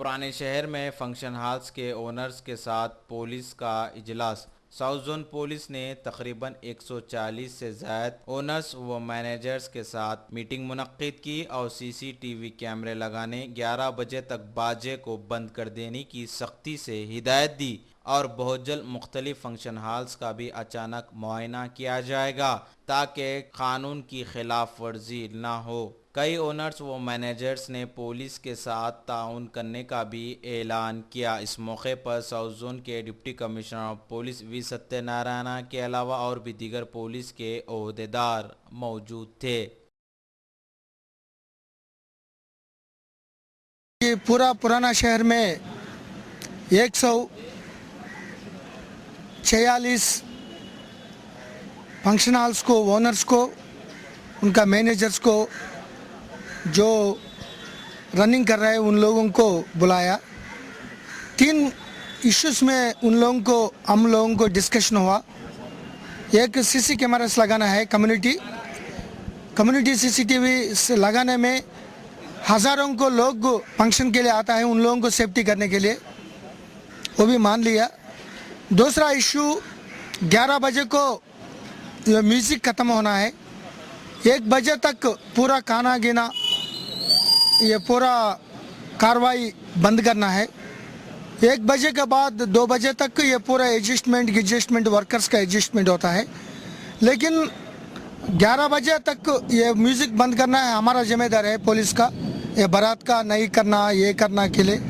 पुराने शहर में फंक्शन हॉल्स के ओनर्स के साथ पुलिस का इजलास। साउथ जोन पुलिस ने तकरीबन 140 से ज़ायद ओनर्स व मैनेजर्स के साथ मीटिंग मुनक्किद की और सीसीटीवी कैमरे लगाने, 11 बजे तक बाजे को बंद कर देने की सख्ती से हिदायत दी और बहुत जल्द मुख्तलिफ फंक्शन हॉल्स का भी अचानक मुआयना किया जाएगा ताकि कानून की खिलाफ वर्जी न हो। कई ओनर्स व मैनेजर्स ने पुलिस के साथ ताउन करने का भी ऐलान किया। इस मौके पर साउथ जोन के deputy commissioner of police V Satyanarayana के अलावा और भी दीगर पुलिस के ओहदेदार मौजूद थे। ये पूरा पुराना शहर में 146 फंक्शन हॉल्स को, ओनर्स को, उनका मैनेजर्स को जो रनिंग कर रहे हैं उन लोगों को बुलाया। 3 इश्यूज़ में हम लोगों को डिस्कशन हुआ। एक सीसी कैमरास लगाना है, कम्युनिटी सीसीटीवी लगाने में हज़ारों को लोग फंक्शन के लिए आता है, उन लोगों को सेफ्टी करने के लिए, वो भी मान लिया। दूसरा इशू 11 बजे को म्यूज़िक ख़त्म होना है, 1 बजे तक पूरा खाना गिना ये पूरा कार्रवाई बंद करना है। 1 बजे के बाद 2 बजे तक ये पूरा एडजस्टमेंट वर्कर्स का एडजस्टमेंट होता है, लेकिन 11 बजे तक ये म्यूज़िक बंद करना है, हमारा जिम्मेदार है पुलिस का, ये बारात का नहीं करना, ये करना के लिए।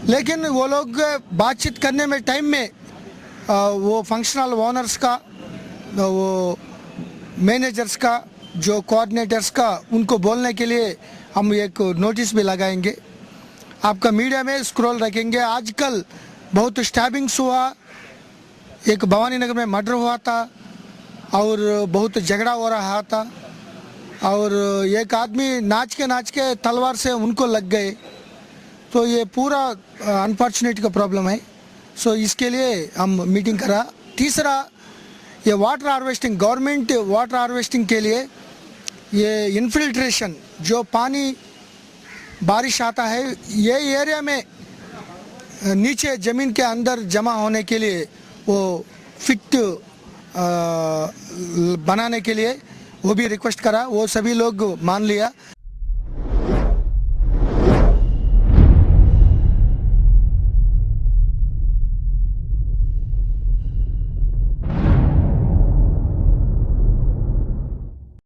लेकिन वो लोग बातचीत करने में टाइम में वो फंक्शनल ओनर्स का, वो मैनेजर्स का, जो कोऑर्डिनेटर्स का, उनको बोलने के लिए हम एक नोटिस भी लगाएंगे, आपका मीडिया में स्क्रॉल रखेंगे। आजकल बहुत स्टैबिंग्स हुआ, एक भवानी नगर में मर्डर हुआ था और बहुत झगड़ा हो रहा था और एक आदमी नाच के तलवार से उनको लग गए, तो ये पूरा अनफॉर्चुनेट का प्रॉब्लम है। सो इसके लिए हम मीटिंग करा। तीसरा, ये water harvesting, government water harvesting के लिए ये इन्फिल्ट्रेशन, जो पानी बारिश आता है ये एरिया में नीचे ज़मीन के अंदर जमा होने के लिए वो फिट बनाने के लिए वो भी रिक्वेस्ट करा, वो सभी लोग मान लिया।